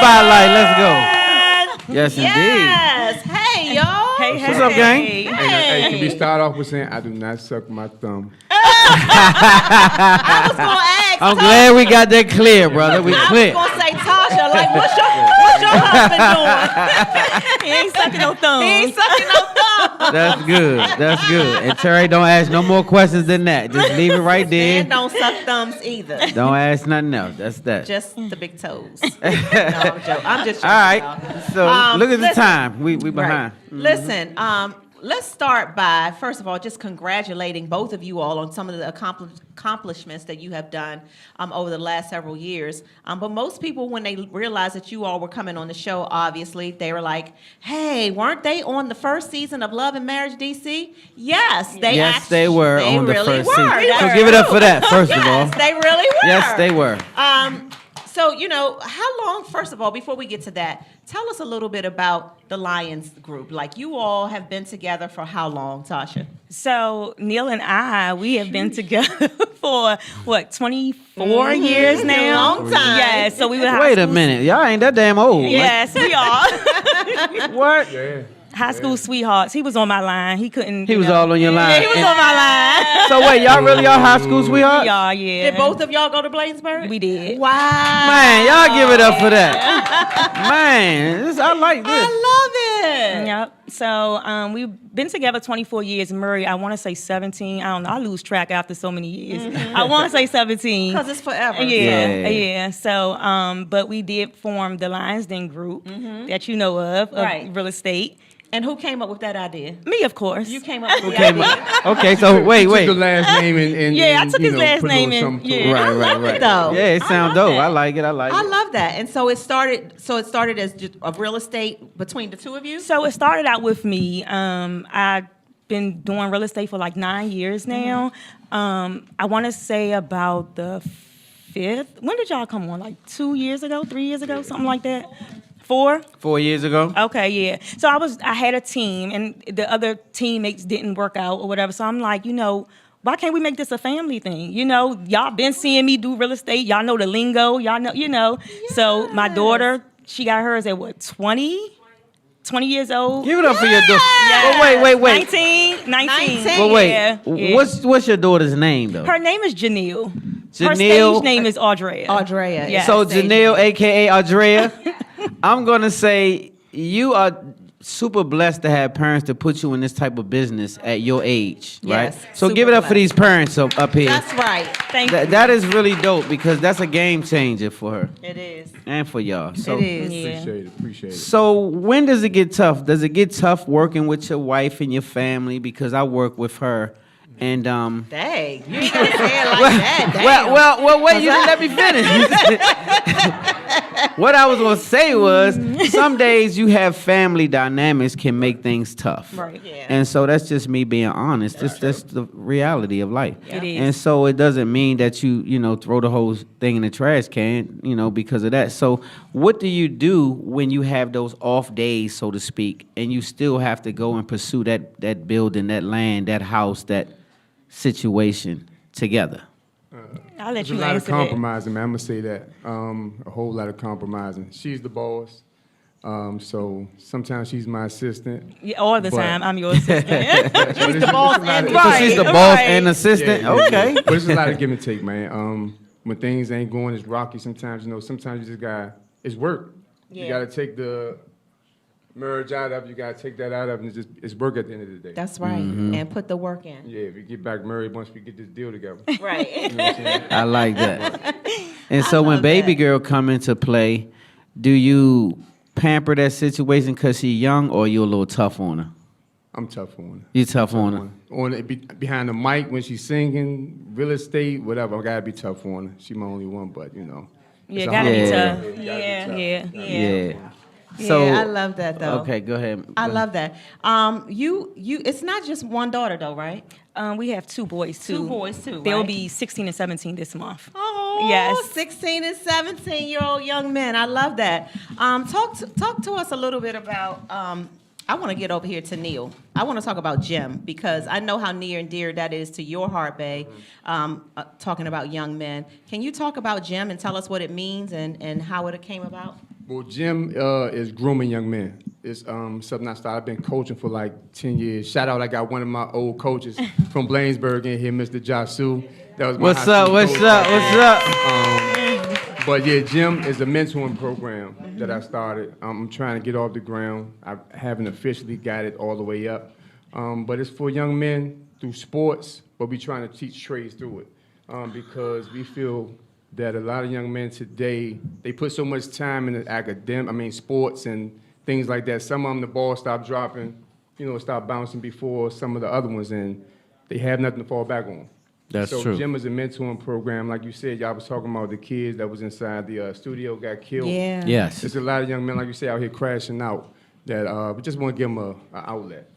spotlight. Let's go. Yes, indeed. Yes. Hey, y'all. Hey, What's up, gang? Hey, can we start off with saying I do not suck my thumb? I was gonna ask. I'm glad we got that clear, brother. We clear. I was gonna say, Tasha, like, what's your husband doing? He ain't sucking no thumbs. He ain't sucking no thumb. That's good. That's good. And Terry, don't ask no more questions than that. Just leave it right there. And don't suck thumbs either. Don't ask nothing else. That's that. Just the big toes. No, I'm joking. I'm just joking. All right. Y'all. So look at the listen. time. We behind. Right. Listen, let's start by, first of all, just congratulating both of you all on some of the accomplishments that you have done over the last several years. But most people, when they realized that you all were coming on the show, obviously, they were like, hey, weren't they on the first season of Love and Marriage DC? Yes, they were they on the really first were. season. So give it up for that, first of all. Yes, they really were. Yes, they were. So, how long, first of all, before we get to that, tell us a little bit about the Lyons group. Like, you all have been together for how long, Tasha? So Neil and I, we have been together for 24 years now. Long time. Yes. So we were Wait a minute. Y'all ain't that damn old. Yes, we are. What? Yeah. High school sweethearts. He was on my line. He couldn't. He was all on your line. Yeah, he was on my line. So wait, y'all really are high school sweethearts? Y'all, yeah. Did both of y'all go to Bladensburg? We did. Wow. Man, y'all give it up for that. Man, I like this. I love it. Yep. So we've been together 24 years. Murray, I want to say 17. I don't know. I lose track after so many years. I want to say 17. Because it's forever. Yeah. So, but we did form the Lyons Den group that you know of Right. real estate. And who came up with that idea? Me, of course. You came up with the idea. Okay, so wait. Took the last name and Yeah, I took his last put a little name and- something to yeah. it. Right, love right. it, though. Yeah, it sounds love dope. that. I like it. I love that. And so it started as just a real estate between the two of you? So it started out with me. I've been doing real estate for like 9 years now. I want to say about the 5th. When did y'all come on? Like 2 years ago, 3 years ago, something like that? 4? 4 years ago. Okay, yeah. So I had a team, and the other teammates didn't work out or whatever. So I'm like, why can't we make this a family thing? Y'all been seeing me do real estate. Y'all know the lingo. Y'all know, Yes. So my daughter, she got hers at 20 years old. Give it up for your daughter. Yeah. Oh, wait. 19. 19. Well, wait. Yeah. What's your daughter's name though? Her name is Janelle. Her Janelle? stage name is Audrea. Audrea. Yes. So Stage Janelle, aka Audrea, I'm gonna say you are super blessed to have parents to put you in this type of business at your age, right? Yes, So super give it up for blessed. these parents up here. That's right. Thank you. That is really dope because that's a game changer for her It is. and for y'all. So, It is. Yeah. Appreciate it. So when does it get tough? Does it get tough working with your wife and your family? Because I work with her, and Dang. You ain't gonna say it like that. Damn. well, wait, you didn't let me finish. What I was gonna say was, some days you have family dynamics can make things tough. Right. Yeah. And so that's just me being honest. That's the reality of life. It is. And so it doesn't mean that you throw the whole thing in the trash can, because of that. So what do you do when you have those off days, so to speak, and you still have to go and pursue that building, that land, that house, that situation together? I'll let There's a you lot of answer that. compromising, man. I'm gonna say that. A whole lot of compromising. She's the boss, so sometimes she's my assistant. Yeah, all the But- time, I'm your assistant. She's the boss and So she's the boss right. and assistant. Okay. But it's a lot of give and take, man. When things ain't going, it's rocky. Sometimes sometimes you just got it's work. Yeah. You gotta take the merge out of. You gotta take that out of, and it's work at the end of the day. That's right. And put the work in. Yeah, if we get back married once we get this deal together. Right. You know what I'm saying? I like that. And so when love baby that. girl come into play, do you pamper that situation because she young, or you a little tough on her? I'm tough on her. You tough on her? Behind the mic when she's singing, real estate, whatever. I gotta be tough on her. She my only one, but Yeah, it's a gotta be hard tough. work. Yeah. Yeah. So yeah, I love that though. okay, go ahead. I love that. You it's not just one daughter though, right? We have 2 boys too. 2 boys too, They'll right? be 16 and 17 this month. Oh, Yes. 16 and 17-year-old young men. I love that. Talk to us a little bit about I want to get over here to Neil. I want to talk about Jim because I know how near and dear that is to your heart, babe, talking about young men. Can you talk about Jim and tell us what it means and how it came about? Well, gym is grooming young men. It's something I started. I've been coaching for like 10 years. Shout out, I got one of my old coaches from Blainsburg in here, Mr. Josu. That was my What's high up? school What's coach. up? What's up? But yeah, gym is a mentoring program that I started. I'm trying to get off the ground. I haven't officially got it all the way up. But it's for young men through sports, but we're trying to teach trades through it because we feel that a lot of young men today, they put so much time in the sports and things like that. Some of them, the ball stopped dropping, stopped bouncing before some of the other ones, and they have nothing to fall back on. That's so true. Gym is a mentoring program. Like you said, y'all was talking about the kids that was inside the studio got killed. Yeah. Yes. There's a lot of young men, like you say, out here crashing out that we just want to give them an outlet.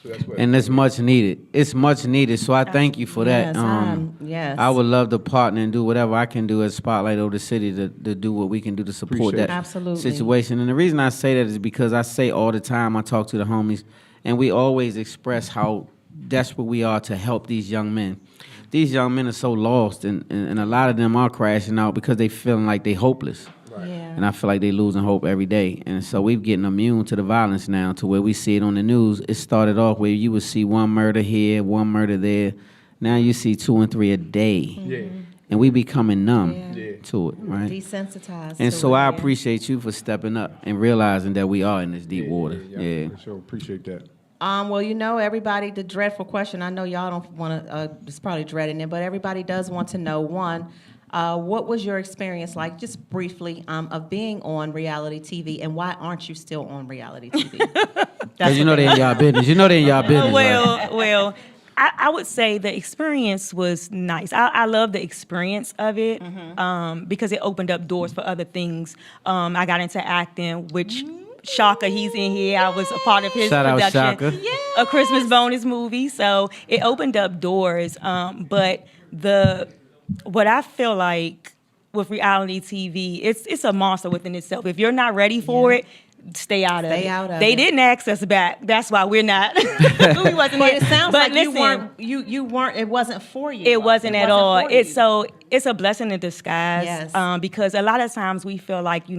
So that's what And it's much needed. It's much needed. So I thank you for that. Yes, yes. I would love to partner and do whatever I can do as Spotlight over the city to do what we can do to support Appreciate that it. Absolutely. situation. And the reason I say that is because I say all the time, I talk to the homies, and we always express how desperate we are to help these young men. These young men are so lost, and a lot of them are crashing out because they feeling like they hopeless. Yeah. And I feel like they losing hope every day. And so we've getting immune to the violence now to where we see it on the news. It started off where you would see one murder here, one murder there. Now you see 2 and 3 a day. Yeah. And we becoming numb Yeah. to it, right? Desensitized. And to so it, I yeah. appreciate you for stepping up and realizing that we are in this deep water. Yeah. For sure. Appreciate that. Well, everybody, the dreadful question, I know y'all don't want to, it's probably dreading it, but everybody does want to know, one, what was your experience like, just briefly, of being on reality TV, and why aren't you still on reality TV? Because you know they in y'all business. You know they in y'all business. right? Well, I would say the experience was nice. I love the experience of it because it opened up doors for other things. I got into acting, which Shaka, he's in here. I was a part of his Shout out production, Shaka. a Christmas bonus movie. So it opened up doors. But what I feel like with reality TV, it's a monster within itself. If you're not ready for it, stay out of it. They didn't ask us back. That's why we're not. We wasn't But there. it sounds But like listen, you weren't. It wasn't for you. it wasn't at all. for you. It's a blessing in disguise. Yes. Because a lot of times we feel like,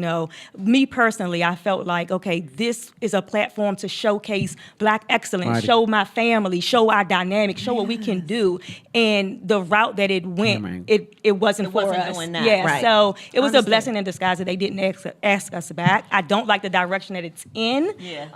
me personally, I felt like, okay, this is a platform to showcase Black excellence, Right. show my family, show our dynamic, show what we can do. And the route that it went, Camera. it wasn't It for wasn't us. doing that, Yeah. right. So it was a Understood. blessing in disguise that they didn't ask us back. I don't like the direction that it's in. Yeah.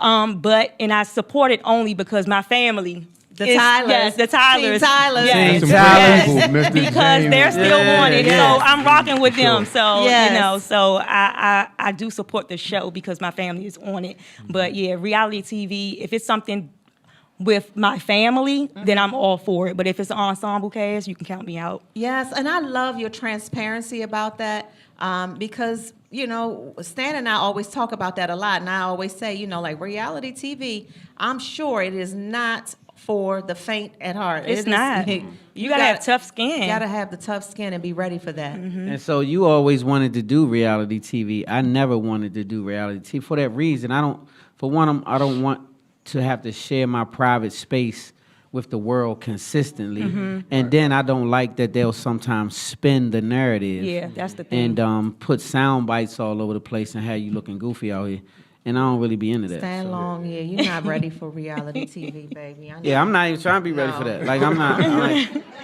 And I support it only because my family. The is- Tylers. Yes, the Tylers. Team Tylers. Yes. Team Some Tylers. great people, Mr. Because James. they're still Yeah, on it, yes. so I'm rocking with them. Sure. So Yes. so I do support the show because my family is on it. But yeah, reality TV, if it's something with my family, then I'm all for it. But if it's an ensemble cast, you can count me out. Yes, and I love your transparency about that because, Stan and I always talk about that a lot. And I always say, like reality TV, I'm sure it is not for the faint at heart. It's It is- not. You gotta have tough skin. You got to have the tough skin and be ready for that. And so you always wanted to do reality TV. I never wanted to do reality TV for that reason. I don't want to have to share my private space with the world consistently. And then I don't like that they'll sometimes spin the narrative. Yeah, that's the thing. And put sound bites all over the place and have you looking goofy out here. And I don't really be into that. Stand so. long here. You're not ready for reality TV, baby. I know. Yeah, I'm not even trying to be ready for No. that. Like I'm not.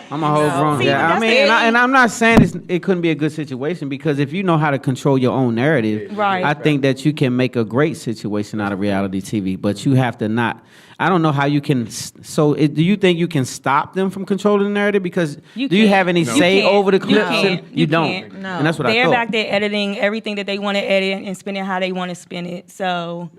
I'm a whole grown. See, Yeah, I that's mean, the- and I'm not saying it couldn't be a good situation because if you know how to control your own narrative, Right. I think that you can make a great situation out of reality TV. But you have to not. I don't know how you can. So, do you think you can stop them from controlling the narrative? Because You do you can't. have any No. say You can't. over the You clips? can't. And You don't. can't. No. And that's what I They're thought. back there editing everything that they want to edit and spin it how they want to spin it. So.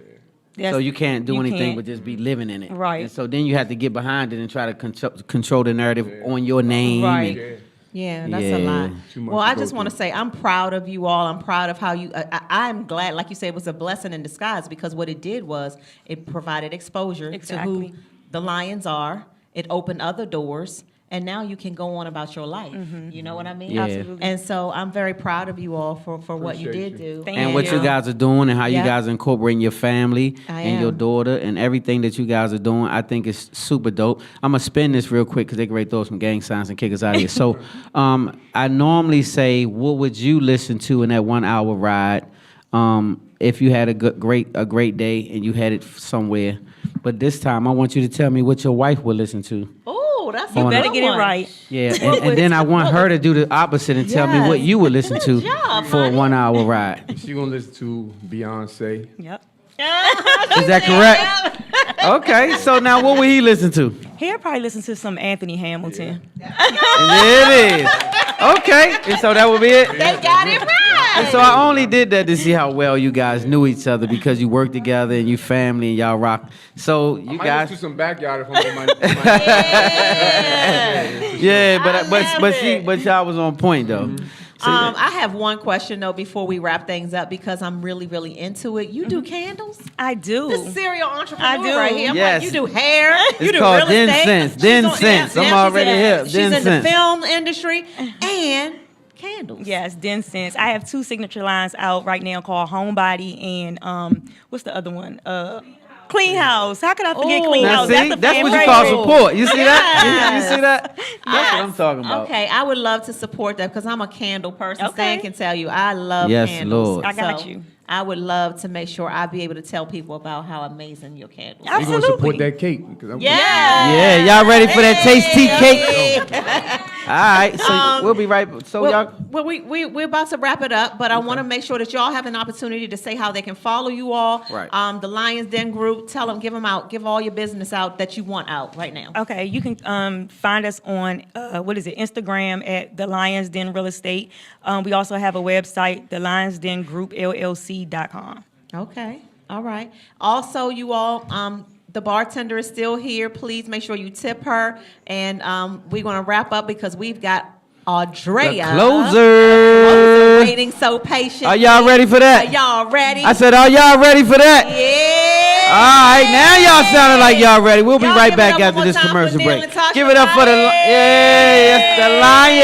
So you can't do you anything can't. but just be living in it. Right. And so then you have to get behind it and try to control the narrative on your name. Right. and- Yeah, that's Yeah. a lot. Too much Well, to I go just want to through. say I'm proud of you all. I'm proud of how you. I'm glad, like you said, it was a blessing in disguise because what it did was it provided exposure to Exactly. who the Lyons are. It opened other doors, and now you can go on about your life. You know what I mean? Yeah. Absolutely. And so I'm very proud of you all for what you Appreciate did you. do. Thank And what you you. guys are doing and how you Yeah. guys are incorporating your family I and your am. daughter and everything that you guys are doing, I think is super dope. I'm going to spin this real quick because they can ready to throw some gang signs and kick us out of here. So I normally say, what would you listen to in that 1 hour ride? if you had a great day and you headed somewhere. But this time, I want you to tell me what your wife would listen to. Oh, that's a You Better good get it one. right. Yeah, and then I want her to do the opposite and tell me what you would listen to job, for a honey. 1 hour ride. She gonna listen to Beyonce. Yep. Is that correct? Okay, so now what would he listen to? He'll probably listen to some Anthony Hamilton. And there it is. Okay, and so that would be it. They got it right. And so I only did that to see how well you guys knew each other because you work together and you family and y'all rock. So I you might guys, listen to some backyard if I'm on my. yeah, I love but y'all was on point though. So, I have one question though before we wrap things up because I'm really, really into it. You do candles? I do. This serial entrepreneur I do. right here. I'm Yes. like, you do hair, you It's do called real estate. Densense. She's on- Densense. I'm she's already in- hip. She's in the Densense. film industry and candles. Yes, Densense. I have 2 signature lines out right now called Homebody and what's the other one? Clean House. How could I forget Ooh. Clean now House? see, That's a that's fan what you favorite. call support. You see that? Yes. You see that? That's what I'm talking about. Okay, I would love to support that because I'm a candle person. Okay. Stan can tell you I love Yes, candles. Lord. I got So you. I would love to make sure I be able to tell people about how amazing your candles are. We gonna support that cake. 'Cause I'm- Yeah. Yeah, y'all ready for that tasty cake? Hey. All right, so we'll be right. So y'all. Well, we're about to wrap it up, but I want to make sure that y'all have an opportunity to say how they can follow you all. Right. The Lyons Den group, tell them, give all your business out that you want out right now. Okay, you can find us on Instagram at the Lyons Den Real Estate. We also have a website, thelionsdengroupllc.com. Okay. All right. Also, you all, the bartender is still here. Please make sure you tip her. And we're going to wrap up because we've got Audrea. The closer. Waiting so patiently. Are y'all ready for that? Are y'all ready? I said, are y'all ready for that? Yeah. All right, now y'all sounding like y'all ready. We'll be Y'all right give it back up after one this more time commercial for Neil break. and Tasha Give it up for the Lyons. yes, the Lions.